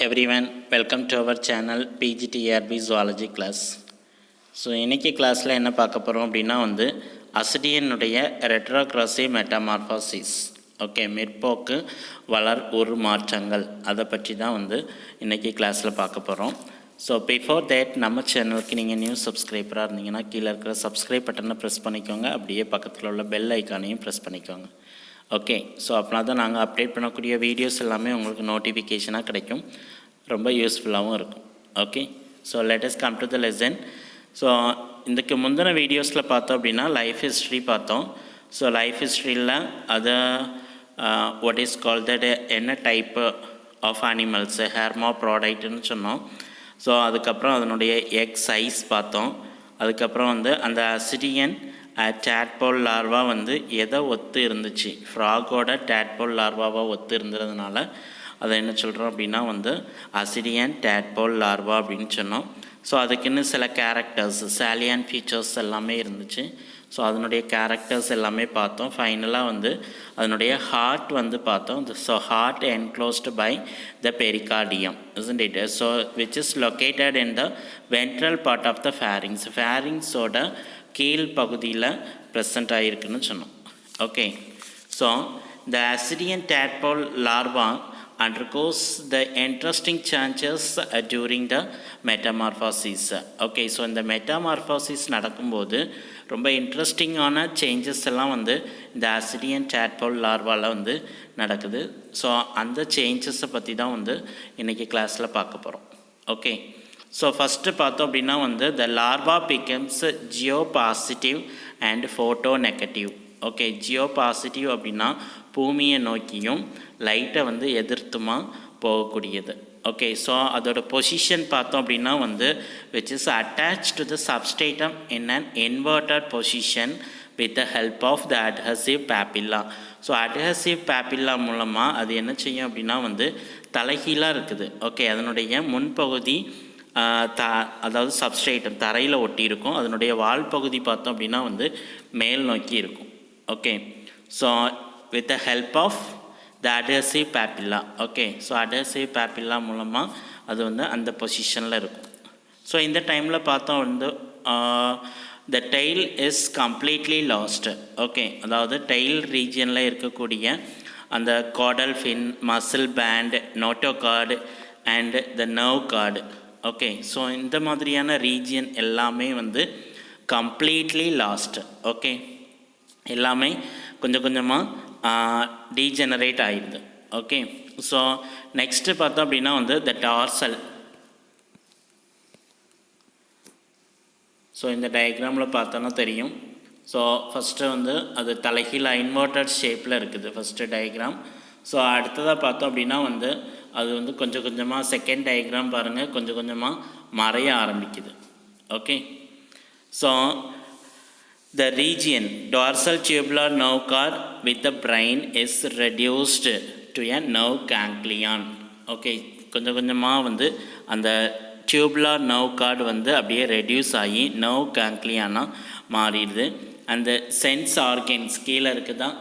everyone, welcome to our channel PGTRB Zoology class. So இன்றைக்கி கிளாஸில் என்ன பார்க்க போகிறோம் அப்படின்னா அசிடியனுடைய ரெட்ரோக்ராசி மெட்டாமார்ஃபாசிஸ், ஓகே, மேற்போக்கு வளர் உரு மாற்றங்கள், அதை பற்றி தான் இன்றைக்கி கிளாஸில் பார்க்க போகிறோம். ஸோ பிஃபோர் தேட் நம்ம சேனலுக்கு நீங்கள் நியூ சப்ஸ்கிரைபராக இருந்தீங்கன்னா கீழே இருக்கிற சப்ஸ்கிரைப் பட்டனை ப்ரெஸ் பண்ணிக்கோங்க. அப்படியே பக்கத்தில் உள்ள பெல் ஐக்கானையும் ப்ரெஸ் பண்ணிக்கோங்க. ஓகே, ஸோ அப்படின்னா தான் நாங்கள் அப்டேட் பண்ணக்கூடிய வீடியோஸ் எல்லாமே உங்களுக்கு நோட்டிஃபிகேஷனாக கிடைக்கும், ரொம்ப யூஸ்ஃபுல்லாகவும் இருக்கும். Okay, so let us come to the lesson. So இதுக்கு முந்தின வீடியோஸில் பார்த்தோம் அப்படின்னா லைஃப் ஹிஸ்ட்ரி பார்த்தோம். ஸோ லைஃப் ஹிஸ்ட்ரியில் அதை வாட் இஸ் கால் தட் என்ன டைப்பு ஆஃப் அனிமல்ஸு ஹேர்மா ப்ராடக்ட்னு சொன்னோம். ஸோ அதுக்கப்புறம் அதனுடைய எக் சைஸ் பார்த்தோம். அதுக்கப்புறம் அந்த அசிடியன் டேட்போல் லார்வா எதை ஒத்து இருந்துச்சு, ஃப்ராகோட டேட்போல் லார்வாவாக ஒத்து இருந்ததுனால அதை என்ன சொல்கிறோம் அப்படின்னா அசிடியன் டேட்போல் லார்வா அப்படின்னு சொன்னோம். ஸோ அதுக்குன்னு சில கேரக்டர்ஸ், சாலியன் ஃபீச்சர்ஸ் எல்லாமே இருந்துச்சு. ஸோ அதனுடைய கேரக்டர்ஸ் எல்லாமே பார்த்தோம். ஃபைனலாக அதனுடைய ஹார்ட் பார்த்தோம். So heart enclosed by the pericardium, isn't it? So which is located in the ventral part of the pharynx, ஃபேரிங்ஸோட கீழ் பகுதியில் ப்ரெசண்ட் ஆகிருக்குன்னு சொன்னோம். Okay, so the ascidian tadpole larva undergoes the interesting changes during the metamorphosis. Okay, so இந்த metamorphosis நடக்கும்போது ரொம்ப இன்ட்ரெஸ்டிங்கான changes எல்லாம் இந்த அசிடியன் டேட்போல் லார்வாவில் நடக்குது. ஸோ அந்த சேஞ்சஸை பற்றி தான் இன்றைக்கி கிளாஸில் பார்க்க போகிறோம். ஓகே, ஸோ ஃபஸ்ட்டு பார்த்தோம் அப்படின்னா the larva becomes geo positive and photo negative. Okay, geo positive அப்படின்னா பூமியை நோக்கியும் லைட்டை எதிர்த்துமா போகக்கூடியது. ஓகே, ஸோ அதோட பொசிஷன் பார்த்தோம் அப்படின்னா which is attach to the substratum in an inverted position with the help of the adhesive papilla. So adhesive papilla மூலமாக அது என்ன செய்யும் அப்படின்னா தலைகீழாக இருக்குது. ஓகே, அதனுடைய முன்பகுதி அதாவது சப்ஸ்ட்ரேட்டம் தரையில் ஒட்டி இருக்கும், அதனுடைய வால் பகுதி பார்த்தோம் அப்படின்னா மேல் நோக்கி இருக்கும். Okay, so with the help of the adhesive papilla. Okay, so adhesive papilla மூலமாக அது அந்த பொசிஷனில் இருக்கும். ஸோ இந்த டைமில் பார்த்தோம் the tail is completely lost. Okay, அதாவது டெய்ல் ரீஜியனில் இருக்கக்கூடிய அந்த caudal fin, muscle band, notochord and the nerve cord. Okay, so இந்த மாதிரியான ரீஜியன் எல்லாமே கம்ப்ளீட்லி லாஸ்ட். ஓகே, எல்லாமே கொஞ்சம் கொஞ்சமாக டீஜெனரேட் ஆகிடுது. ஓகே, ஸோ நெக்ஸ்ட்டு பார்த்தோம் அப்படின்னா த டார்சல். ஸோ இந்த டயக்ராமில் பார்த்தோன்னா தெரியும். ஸோ ஃபஸ்ட்டு அது தலைகீழ இன்வெர்டட் ஷேப்பில் இருக்குது ஃபஸ்ட்டு டயக்ராம். ஸோ அடுத்ததாக பார்த்தோம் அப்படின்னா அது கொஞ்சம் கொஞ்சமாக செகண்ட் டயக்ராம் பாருங்கள், கொஞ்சம் கொஞ்சமாக மறைய ஆரம்பிக்குது. Okay, so the region dorsal tubular nerve cord with the brain is reduced to a nerve ganglion. Okay, கொஞ்சம் கொஞ்சமாக அந்த tubular nerve cord அப்படியே ரெடியூஸ் ஆகி nerve ganglion மாறிடுது. அந்த சென்ஸ் ஆர்கன்ஸ் கீழே இருக்குதான்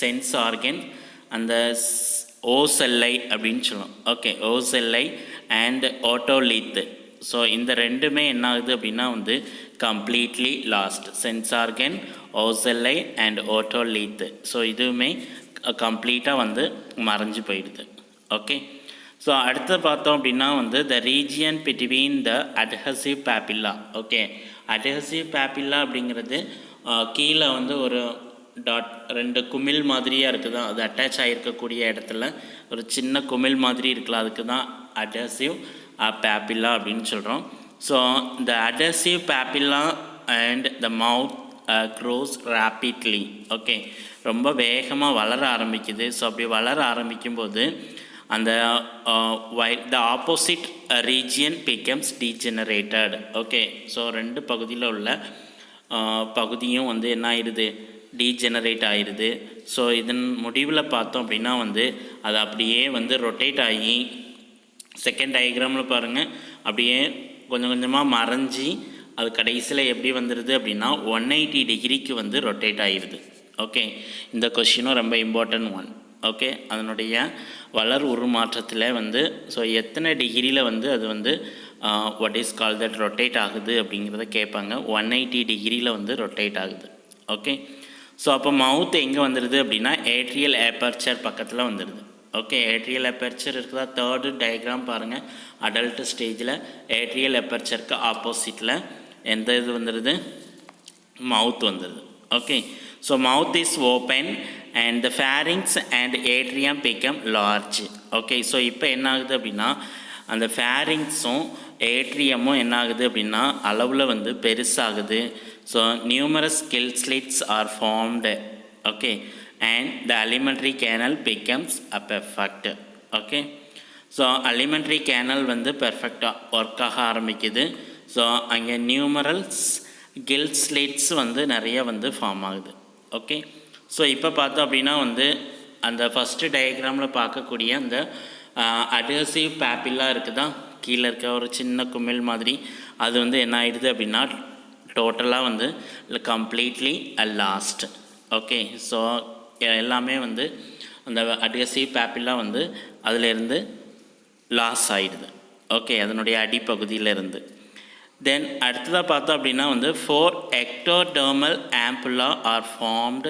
சென்ஸ் ஆர்கன், அந்த ஓசெல்லை அப்படின்னு சொல்லுவோம். Okay, ocelli and otolith. So இந்த ரெண்டுமே என்ன ஆகுது அப்படின்னா completely lost. Sense organ, ocelli and otolith. So இதுவுமே கம்ப்ளீட்டாக மறைஞ்சு போயிடுது. ஓகே, ஸோ அடுத்து பார்த்தோம் அப்படின்னா the region between the adhesive papilla. Okay, adhesive papilla அப்படிங்கிறது கீழே ஒரு டாட், ரெண்டு குமிழ் மாதிரியாக இருக்குது, அது அட்டாச் ஆகிருக்கக்கூடிய இடத்துல ஒரு சின்ன குமிழ் மாதிரி இருக்கலாம், அதுக்கு தான் அட்ஹசிவ் பேப்பில்லா அப்படின்னு சொல்கிறோம். So the adhesive papilla and the mouth grows rapidly. Okay, ரொம்ப வேகமாக வளர ஆரம்பிக்குது. ஸோ அப்படி வளர ஆரம்பிக்கும்போது அந்த the opposite region becomes degenerated. Okay, so ரெண்டு பகுதியில் உள்ள பகுதியும் என்ன ஆயிடுது, டீஜெனரேட் ஆகிடுது. ஸோ இதன் முடிவில் பார்த்தோம் அப்படின்னா அது அப்படியே ரொட்டேட் ஆகி செகண்ட் டயக்ராமில் பாருங்கள் அப்படியே கொஞ்சம் கொஞ்சமாக மறைஞ்சி அது கடைசியில் எப்படி வந்துடுது அப்படின்னா 180 டிகிரிக்கு ரொட்டேட் ஆகிடுது. ஓகே, இந்த கொஷினும் ரொம்ப இம்பார்ட்டன்ட் ஒன். ஓகே, அதனுடைய வளர் உருமாற்றத்தில் வந்து ஸோ எத்தனை டிகிரியில் வந்து அது வந்து what is call that rotate ஆகுது அப்படிங்கிறத கேட்பாங்க. 180 டிகிரியில் வந்து ரொட்டேட் ஆகுது. ஓகே, ஸோ அப்போ மவுத் எங்கே வந்துடுது அப்படின்னா ஏட்ரியல் ஏப்பர்ச்சர் பக்கத்தில் வந்துடுது. ஓகே, ஏட்ரியல் எப்பர்ச்சர் இருக்குதா? தேர்டு டயக்ராம் பாருங்கள். அடல்ட் ஸ்டேஜில் ஏட்ரியல் எப்பர்ச்சருக்கு ஆப்போசிட்டில் எந்த இது வந்துடுது? மவுத் வந்துடுது. Okay, so mouth is open and the fairings and atrium become large. Okay, so இப்போ என்ன ஆகுது அப்படின்னா அந்த ஃபேரிங்ஸும் ஏட்ரியமும் என்ன ஆகுது அப்படின்னா அளவில் வந்து பெருசாகுது. So numerous gill slits are formed. Okay, and the alimentary canal becomes a perfect. Okay, so alimentary canal வந்து பெர்ஃபெக்டாக ஒர்க் ஆக ஆரம்பிக்குது. ஸோ அங்கே நியூமரல்ஸ் கில் ஸ்லிட்ஸ் வந்து நிறைய வந்து ஃபார்ம் ஆகுது. ஓகே, ஸோ இப்போ பார்த்தோம் அப்படின்னா வந்து அந்த ஃபஸ்ட்டு டயக்ராமில் பார்க்கக்கூடிய அந்த அட்ஹெசிவ் பேப்பிலா இருக்குதா, கீழே இருக்க ஒரு சின்ன குமிழ் மாதிரி, அது வந்து என்ன ஆகிடுது அப்படின்னா டோட்டலாக வந்து கம்ப்ளீட்லி லாஸ்ட். ஓகே, ஸோ எல்லாமே வந்து அந்த அட்ஹெசிவ் பேப்பிலா வந்து அதிலேருந்து லாஸ் ஆகிடுது. ஓகே, அதனுடைய அடிப்பகுதியிலேருந்து. தென் அடுத்ததாக பார்த்தோம் அப்படின்னா வந்து 4 ectodermal ampulla are formed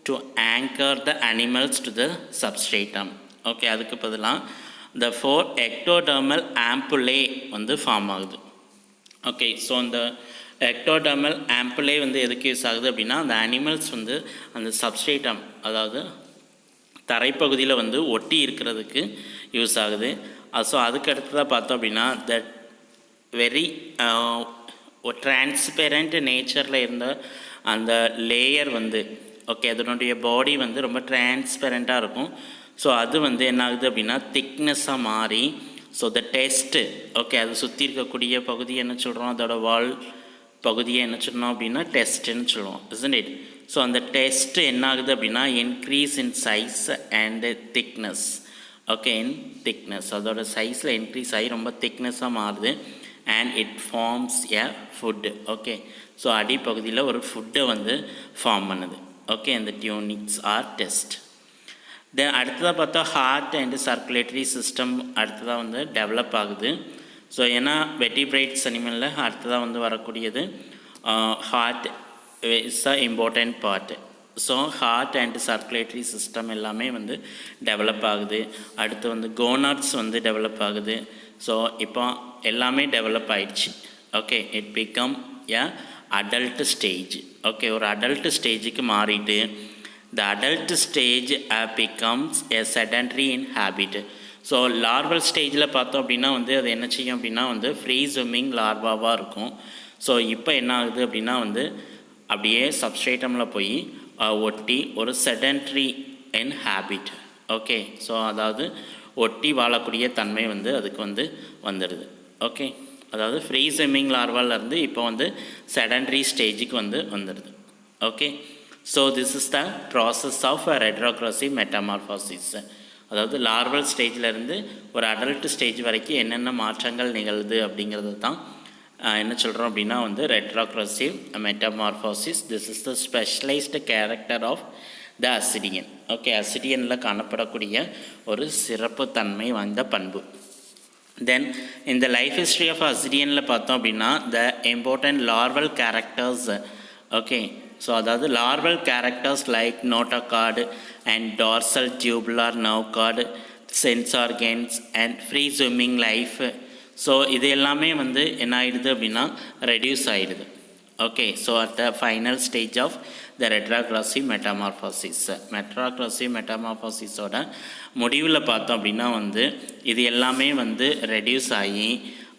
to anchor the animals to the substratum. Okay, அதுக்கு பதிலாக இந்த 4 ectodermal ampullae வந்து ஃபார்ம் ஆகுது. ஓகே, ஸோ அந்த எக்டோடர்மல் ஆம்பிளே வந்து எதுக்கு யூஸ் ஆகுது அப்படின்னா அந்த அனிமல்ஸ் வந்து அந்த சப்ஸ்ட்ரேட்டம் அதாவது தரைப்பகுதியில் வந்து ஒட்டி இருக்கிறதுக்கு யூஸ் ஆகுது. ஸோ அதுக்கு அடுத்ததாக பார்த்தோம் அப்படின்னா தட் வெரி டிரான்ஸ்பெரண்ட் நேச்சரில் இருந்த அந்த லேயர் வந்து ஓகே அதனுடைய பாடி வந்து ரொம்ப டிரான்ஸ்பெரண்ட்டாக இருக்கும். ஸோ அது வந்து என்ன ஆகுது அப்படின்னா திக்னஸாக மாறி ஸோ த டெஸ்ட்டு ஓகே அது சுற்றி இருக்கக்கூடிய பகுதி என்ன சொல்கிறோம், அதோட வால் பகுதியை என்ன சொல்லணும் அப்படின்னா டெஸ்ட்டுன்னு சொல்லுவோம், isn't it? ஸோ அந்த டெஸ்ட் என்ன ஆகுது அப்படின்னா increase in size and thickness. Okay, in thickness அதோட சைஸில் இன்க்ரீஸ் ஆகி ரொம்ப திக்னஸாக மாறுது. And it forms a foot. Okay, so அடிப்பகுதியில் ஒரு ஃபுட்டை வந்து ஃபார்ம் பண்ணுது. ஓகே, அந்த டியூனிக்ஸ் ஆர் டெஸ்ட். தென் அடுத்ததாக பார்த்தா ஹார்ட் அண்டு சர்க்குலேட்டரி சிஸ்டம் அடுத்ததாக வந்து டெவலப் ஆகுது. ஸோ ஏன்னா வெர்டிபிரேட்ஸ் அனிமலில் அடுத்ததாக வந்து வரக்கூடியது heart is a important part. So heart and circulatory system எல்லாமே வந்து டெவலப் ஆகுது. அடுத்து வந்து கோனாட்ஸ் வந்து டெவலப் ஆகுது. ஸோ இப்போ எல்லாமே டெவலப் ஆயிடுச்சு. Okay, it become a adult stage. Okay, ஒரு அடல்ட் ஸ்டேஜுக்கு மாறிட்டு த adult stage becomes a sedentary in habit. So larval ஸ்டேஜில் பார்த்தோம் அப்படின்னா வந்து அது என்ன செய்யும் அப்படின்னா வந்து ஃப்ரீ ஸ்விம்மிங் லார்வாவாக இருக்கும். ஸோ இப்போ என்ன ஆகுது அப்படின்னா வந்து அப்படியே சப்ஸ்ட்ரேட்டமில் போய் ஒட்டி ஒரு செடன்ட்ரி இன் ஹேபிட். ஓகே, ஸோ அதாவது ஒட்டி வாழக்கூடிய தன்மை வந்து அதுக்கு வந்து வந்துடுது. ஓகே, அதாவது ஃப்ரீ ஸ்விம்மிங் லார்வாலேருந்து இப்போ வந்து செடன்ட்ரி ஸ்டேஜுக்கு வந்து வந்துடுது. Okay, so this is the process of retrogressive metamorphosis. அதாவது லார்வல் ஸ்டேஜிலேருந்து ஒரு அடல்ட் ஸ்டேஜ் வரைக்கும் என்னென்ன மாற்றங்கள் நிகழுது அப்படிங்கிறது தான் என்ன சொல்கிறோம் அப்படின்னா வந்து retrogressive metamorphosis. This is the specialised character of the ascidian. Okay, அசிடியனில் காணப்படக்கூடிய ஒரு சிறப்பு தன்மை வாய்ந்த பண்பு. தென் இந்த லைஃப் ஹிஸ்ட்ரி ஆஃப் அசிடியனில் பார்த்தோம் அப்படின்னா the important larval characters. Okay, so அதாவது larval characters like notochord and dorsal tubular nerve cord, sense organs and free swimming life. So இது எல்லாமே வந்து என்ன ஆகிடுது அப்படின்னா ரெடியூஸ் ஆகிடுது. Okay, so at the final stage of the retrogressive metamorphosis. Retrogressive மெட்டமார்ஃபாசிஸோட முடிவில் பார்த்தோம் அப்படின்னா வந்து இது எல்லாமே வந்து ரெடியூஸ் ஆகி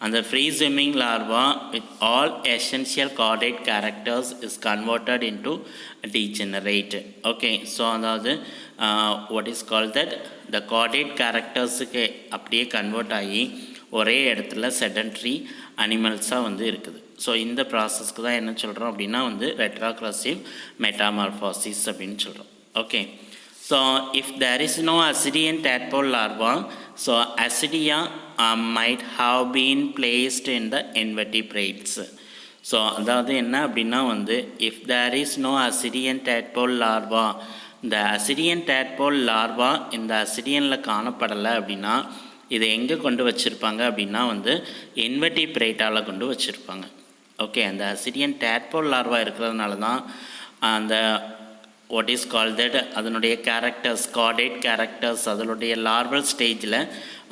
அந்த free swimming larva with all essential chordate characters is converted into degenerate. Okay, so அதாவது what is call that the chordate கேரக்டர்ஸுக்கு அப்படியே கன்வெர்ட் ஆகி ஒரே இடத்துல செடன்ட்ரி அனிமல்ஸாக வந்து இருக்குது. ஸோ இந்த ப்ராசஸ்க்கு தான் என்ன சொல்கிறோம் அப்படின்னா வந்து ரெட்ரோக்ரசிவ் மெட்டாமார்ஃபாசிஸ் அப்படின்னு சொல்கிறோம். Okay, so if there is no ascidian tadpole larva, so ascidia might have been placed in the invertebrates. So அதாவது என்ன அப்படின்னா வந்து if there is no ascidian tadpole larva, இந்த அசிடியன் டேட்போல் லார்வா இந்த அசிடியனில் காணப்படலை அப்படின்னா இதை எங்கே கொண்டு வச்சுருப்பாங்க அப்படின்னா வந்து இன்வெர்டிபிரேட்டாவில் கொண்டு வச்சுருப்பாங்க. ஓகே, அந்த அசிடியன் டேட்போல் லார்வா இருக்கிறதுனால தான் அந்த வாட் இஸ் கால் தட் அதனுடைய கேரக்டர்ஸ் கார்டேட் கேரக்டர்ஸ் அதனுடைய லார்வல் ஸ்டேஜில்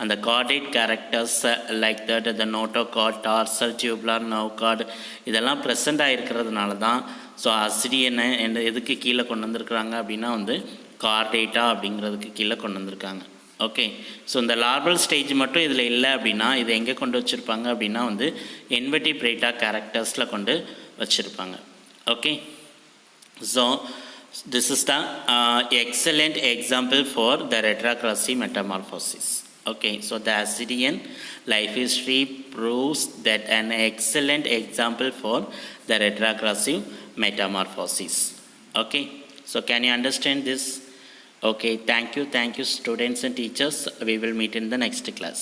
அந்த chordate characters like that the notochord dorsal tubular nerve card இதெல்லாம் ப்ரெசென்ட் ஆகிருக்கிறதுனால தான் ஸோ அசிடியனை எதுக்கு கீழே கொண்டு வந்திருக்கிறாங்க அப்படின்னா வந்து கார்டேட்டா அப்படிங்கிறதுக்கு கீழே கொண்டு வந்திருக்காங்க. ஓகே, ஸோ இந்த லார்வல் ஸ்டேஜ் மட்டும் இதில் இல்லை அப்படின்னா இதை எங்கே கொண்டு வச்சுருப்பாங்க அப்படின்னா வந்து இன்வெர்டிபிரேட்டா கேரக்டர்ஸில் கொண்டு வச்சுருப்பாங்க. Okay, so this is the excellent example for the retrogressive metamorphosis. Okay, so the Assyrian life history proves that an excellent example for the retrogressive metamorphosis. Okay, so can you understand this? Okay, thank you students and teachers. We will meet in the next class.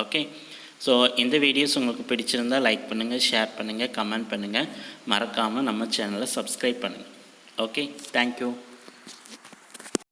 Okay, so இந்த videos உங்களுக்கு பிடிச்சிருந்தால் like பண்ணுங்கள், share பண்ணுங்கள், comment பண்ணுங்கள், மறக்காமல் நம்ம சேனலை subscribe பண்ணுங்கள். Okay, thank you.